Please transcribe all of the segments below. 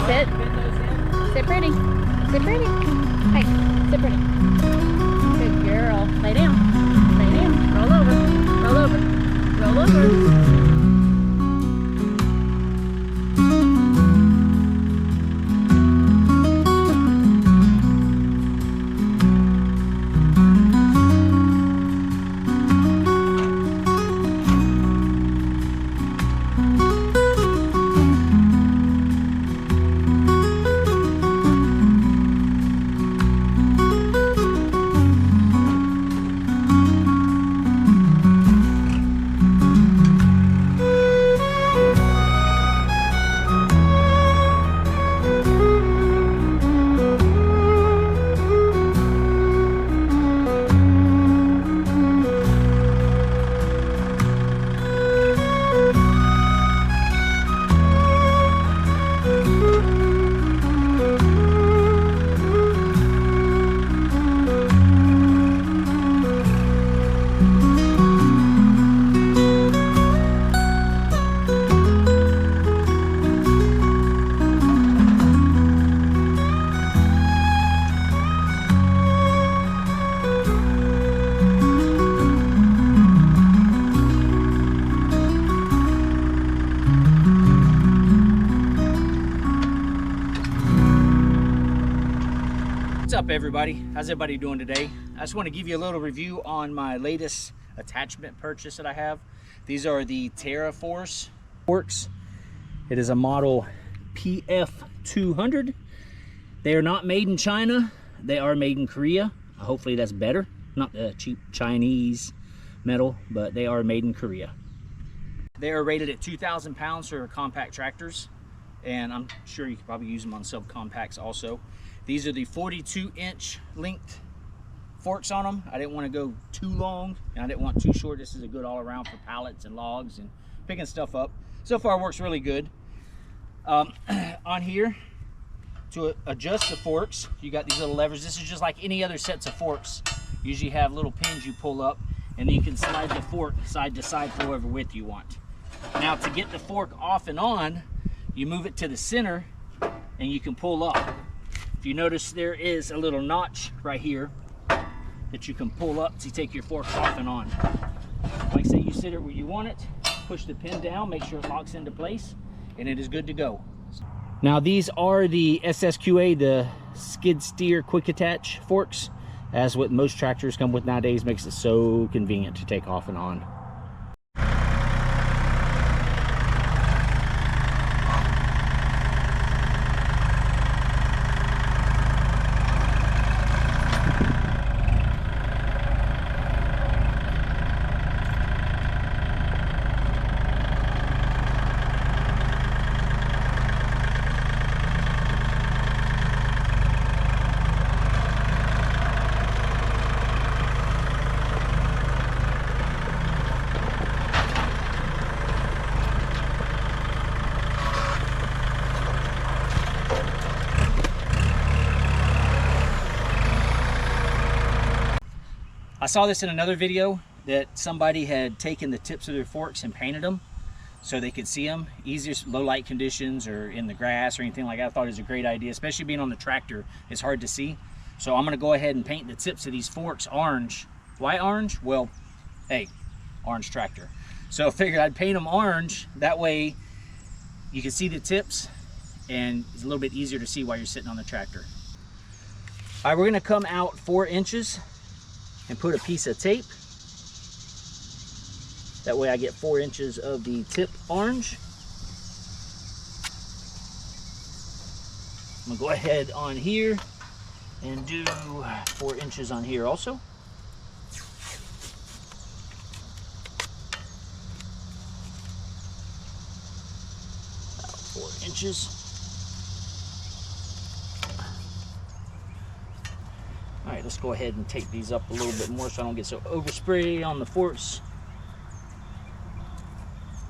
Sit. Sit pretty. Sit pretty. Hey, sit pretty. Good girl. Lay down. Lay down. Roll over. Roll over. Roll over. What's up, everybody? How's everybody doing today? I just want to give you a little review on my latest attachment purchase that I have. These are the TerraForce forks. It is a model PF200. They are not made in China. They are made in Korea. Hopefully that's better. Not the cheap Chinese metal, but they are made in Korea. They are rated at 2,000 pounds for compact tractors, and I'm sure you could probably use them on subcompacts also. These are the 42-inch length forks on them. I didn't want to go too long, and I didn't want too short. This is a good all-around for pallets and logs and picking stuff up. So far, it works really good. On here, to adjust the forks, you got these little levers. This is just like any other sets of forks. Usually have little pins you pull up, and then you can slide the fork side to side for whatever width you want. Now, to get the fork off and on, you move it to the center, and you can pull up. You notice there is a little notch right here that you can pull up to take your forks off and on. Like I say, you sit it where you want it, push the pin down, make sure it locks into place, and it is good to go. Now these are the SSQA, the skid steer quick attach forks. As what most tractors come with nowadays, makes it so convenient to take off and on. I saw this in another video that somebody had taken the tips of their forks and painted them so they could see them easier, low light conditions or in the grass or anything like that. I thought it was a great idea, especially being on the tractor. It's hard to see. So I'm gonna go ahead and paint the tips of these forks orange. Why orange? Well, hey, orange tractor. So I figured I'd paint them orange. That way you can see the tips and it's a little bit easier to see while you're sitting on the tractor. All right, we're gonna come out 4 inches and put a piece of tape. That way I get 4 inches of the tip orange. I'm gonna go ahead on here and do 4 inches on here also. About 4 inches. All right, let's go ahead and tape these up a little bit more so I don't get so overspray on the forks.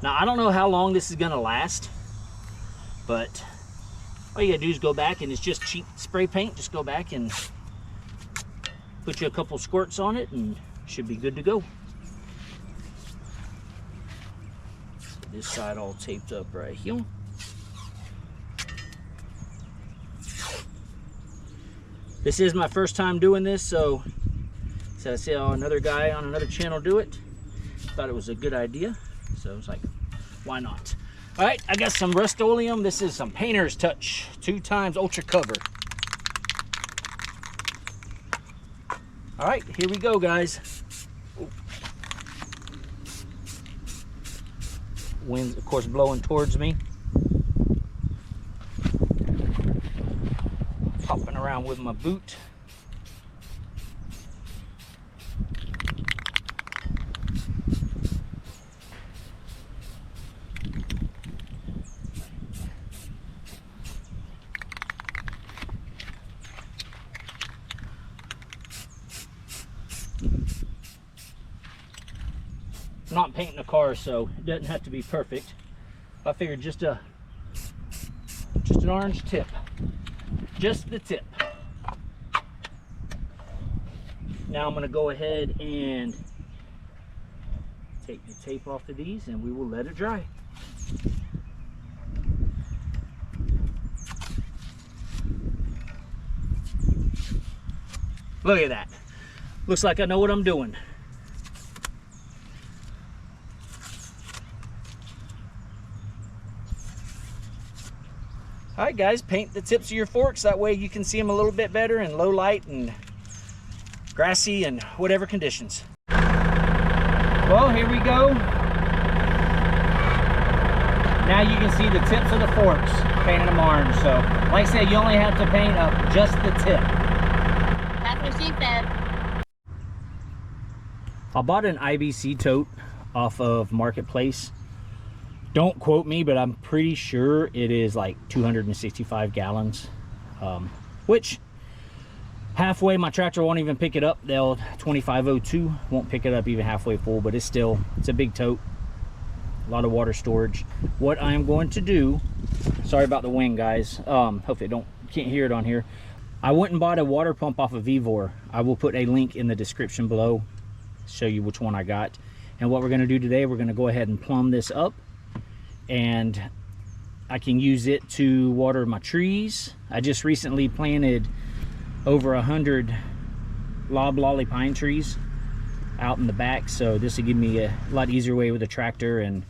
Now, I don't know how long this is gonna last, but all you gotta do is go back, and it's just cheap spray paint. Just go back and put you a couple squirts on it and it should be good to go. So this side all taped up right here. This is my first time doing this, so I saw another guy on another channel do it. Thought it was a good idea, so I was like, why not? All right, I got some Rust-Oleum. This is some Painter's Touch 2x Ultra Cover. All right, here we go, guys. Wind's, of course, blowing towards me. Popping around with my boot. I'm not painting a car, so it doesn't have to be perfect. I figured just an orange tip. Just the tip. Now I'm going to go ahead and take the tape off of these and we will let it dry. Look at that. Looks like I know what I'm doing. All right, guys, paint the tips of your forks. That way you can see them a little bit better in low light and grassy and whatever conditions. Well, here we go. Now you can see the tips of the forks, painted them orange. So, like I said, you only have to paint up just the tip. That's what she said. I bought an IBC tote off of Marketplace. Don't quote me, but I'm pretty sure it is like 265 gallons, which halfway my tractor won't even pick it up. They'll 2502 won't pick it up even halfway full, but it's a big tote, a lot of water storage. What I am going to do, sorry about the wind, guys, hopefully can't hear it on here. I went and bought a water pump off of Vevor. I will put a link in the description below, show you which one I got. And what we're going to do today, we're going to go ahead and plumb this up, and I can use it to water my trees. I just recently planted over 100 loblolly pine trees out in the back, so this will give me a lot easier way with a tractor. And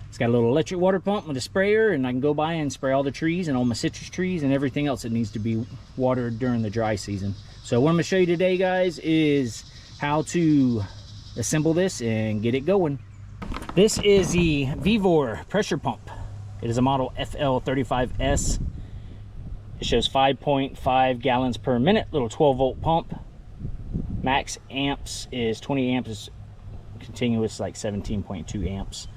it's got a little electric water pump with a sprayer, and I can go by and spray all the trees and all my citrus trees and everything else that needs to be watered during the dry season. So what I'm going to show you today, guys, is how to assemble this and get it going. This is the Vevor pressure pump. It is a model FL35S. It shows 5.5 gallons per minute, little 12-volt pump. Max amps is 20 amps, continuous like 17.2 amps.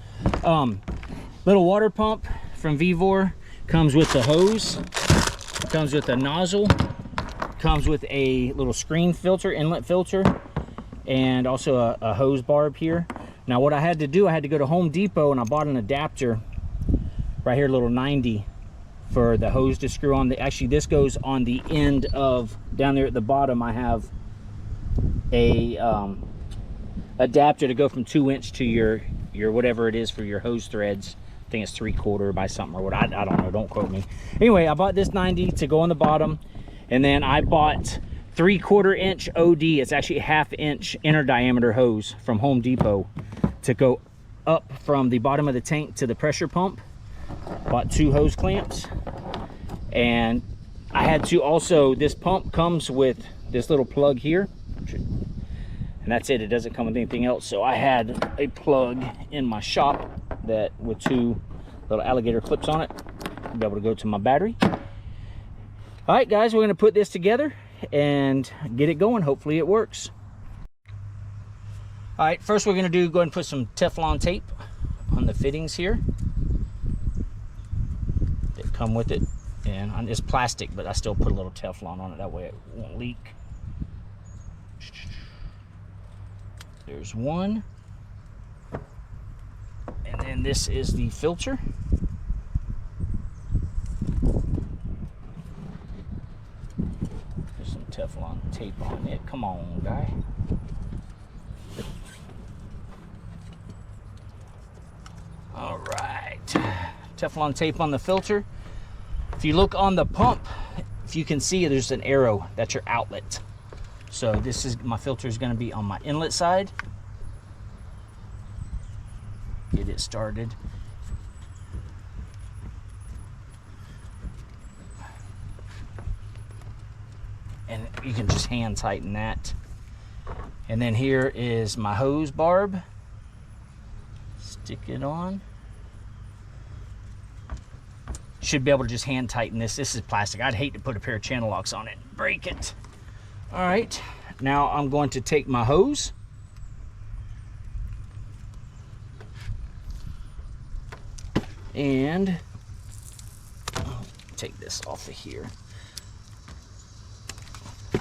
Little water pump from Vevor. Comes with the hose, comes with a nozzle, comes with a little screen filter, inlet filter, and also a hose barb here. Now what I had to do, I had to go to Home Depot and I bought an adapter right here, a little 90 for the hose to screw on. Actually, this goes on the end of, down there at the bottom, I have a adapter to go from 2-inch to your whatever it is for your hose threads. I think it's 3/4 by something or what, I don't know, don't quote me. Anyway, I bought this 90 to go on the bottom, and then I bought 3/4 inch OD. It's actually a 1/2 inch inner diameter hose from Home Depot to go up from the bottom of the tank to the pressure pump. Bought 2 hose clamps, and I had to also, this pump comes with this little plug here, and that's it. It doesn't come with anything else. So I had a plug in my shop that with 2 little alligator clips on it to be able to go to my battery. All right, guys, we're going to put this together and get it going. Hopefully it works. All right, first we're going to go ahead and put some Teflon tape on the fittings here that come with it. And it's plastic, but I still put a little Teflon on it, that way it won't leak. There's one. And then this is the filter. There's some Teflon tape on it. Come on, guy. All right. Teflon tape on the filter. If you look on the pump, if you can see, there's an arrow. That's your outlet. So this is, my filter is going to be on my inlet side. Get it started. And you can just hand tighten that. And then here is my hose barb. Stick it on. Should be able to just hand tighten this. This is plastic. I'd hate to put a pair of channel locks on it and break it. All right, now I'm going to take my hose. And take this off of here.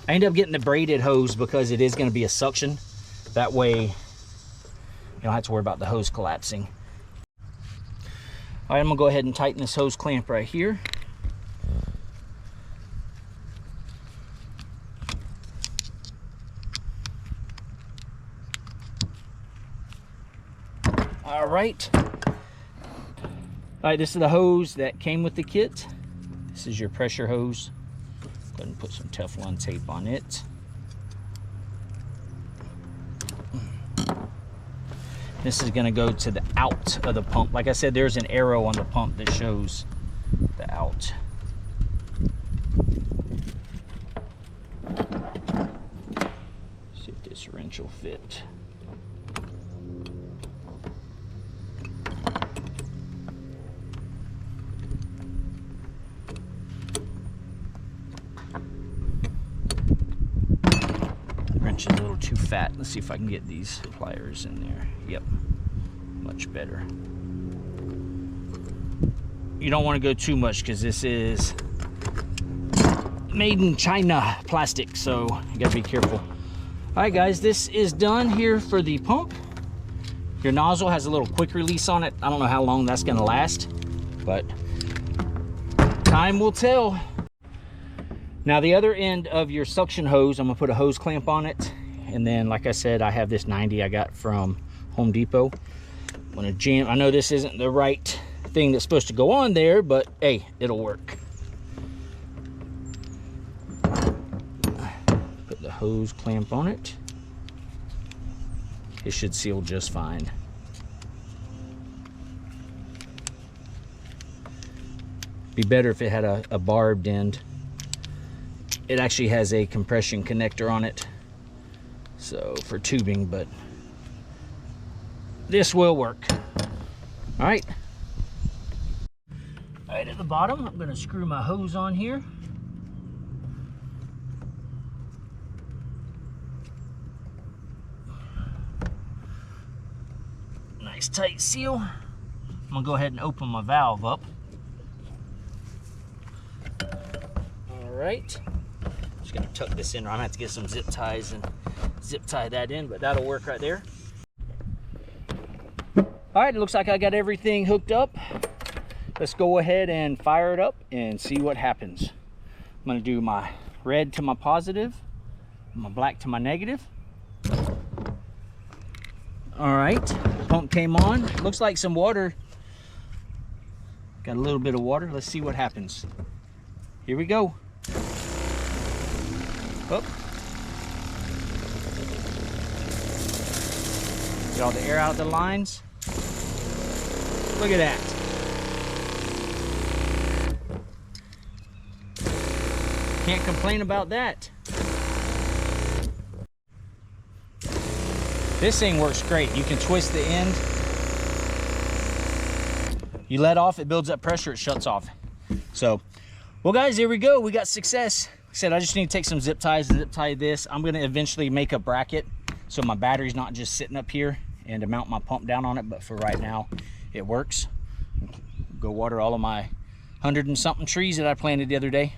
I ended up getting the braided hose because it is going to be a suction. That way you don't have to worry about the hose collapsing. All right, I'm gonna go ahead and tighten this hose clamp right here. All right. All right, this is the hose that came with the kit. This is your pressure hose. Go ahead and put some Teflon tape on it. This is going to go to the out of the pump. Like I said, there's an arrow on the pump that shows the out. See if this wrench will fit. Wrench is a little too fat. Let's see if I can get these pliers in there. Yep, much better. You don't want to go too much because this is made in China plastic, so you gotta be careful. All right, guys, this is done here for the pump. Your nozzle has a little quick release on it. I don't know how long that's gonna last, but time will tell. Now the other end of your suction hose, I'm gonna put a hose clamp on it. And then, like I said, I have this 90 I got from Home Depot. I'm gonna jam, I know this isn't the right thing that's supposed to go on there, but hey, it'll work. Put the hose clamp on it. It should seal just fine. Be better if it had a barbed end. It actually has a compression connector on it, so for tubing, but this will work. All right. All right, at the bottom, I'm gonna screw my hose on here. Nice tight seal. I'm gonna go ahead and open my valve up. All right. Just gonna tuck this in. I'm gonna have to get some zip ties and zip tie that in, but that'll work right there. All right, it looks like I got everything hooked up. Let's go ahead and fire it up and see what happens. I'm gonna do my red to my positive, my black to my negative. All right, pump came on. Looks like some water. Got a little bit of water. Let's see what happens. Here we go. Oh. Get all the air out of the lines. Look at that. Can't complain about that. This thing works great. You can twist the end. You let off, it builds up pressure, it shuts off. So, well guys, here we go. We got success. Like I said, I just need to take some zip ties and zip tie this. I'm gonna eventually make a bracket so my battery's not just sitting up here, and to mount my pump down on it, but for right now, it works. Go water all of my 100 and something trees that I planted the other day.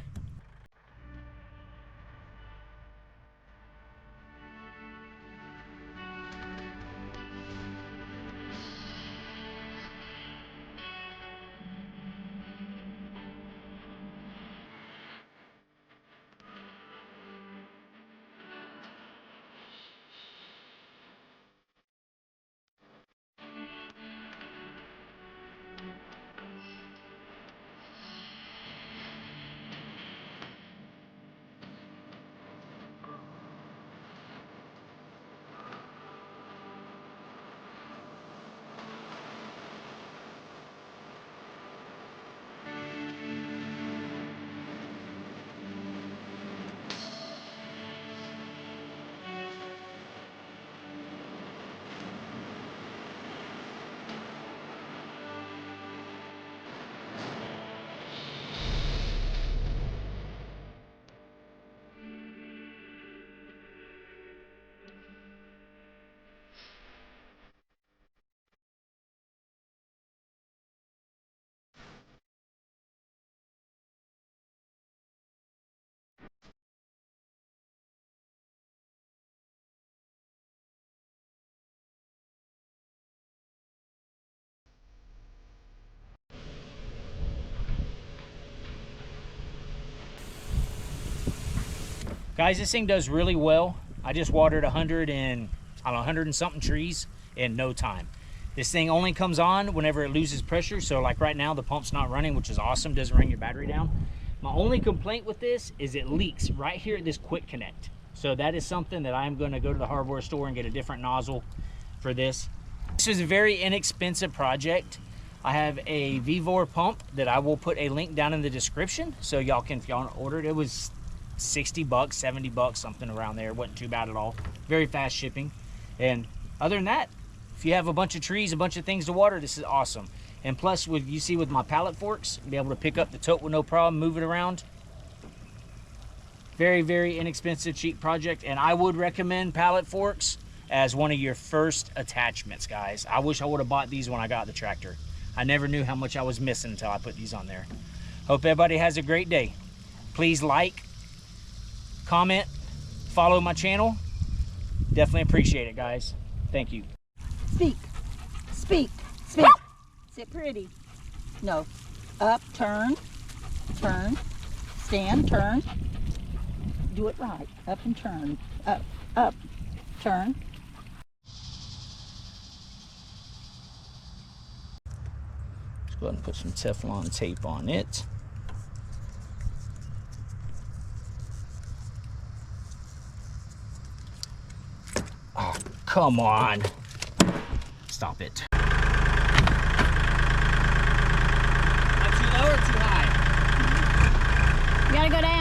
Guys, this thing does really well. I just watered 100 and something trees in no time. This thing only comes on whenever it loses pressure. So like right now, the pump's not running, which is awesome. Doesn't bring your battery down. My only complaint with this is it leaks right here at this quick connect. So that is something that I'm going to go to the hardware store and get a different nozzle for this. This is a very inexpensive project. I have a Vevor pump that I will put a link down in the description. So y'all can, if y'all want to order it, it was 60 bucks, 70 bucks, something around there. It wasn't too bad at all. Very fast shipping. And other than that, if you have a bunch of trees, a bunch of things to water, this is awesome. And plus, with you see with my pallet forks, be able to pick up the tote with no problem, move it around. Very, very inexpensive, cheap project. And I would recommend pallet forks as one of your first attachments, guys. I wish I would have bought these when I got the tractor. I never knew how much I was missing until I put these on there. Hope everybody has a great day. Please like, comment, follow my channel. Definitely appreciate it, guys. Thank you. Speak, speak, speak. Sit pretty. No. Up, turn, turn, stand, turn. Do it right. Up and turn. Up, up, turn. Let's go ahead and put some Teflon tape on it. Oh, come on. Stop it. Not too low or too high? You gotta go down.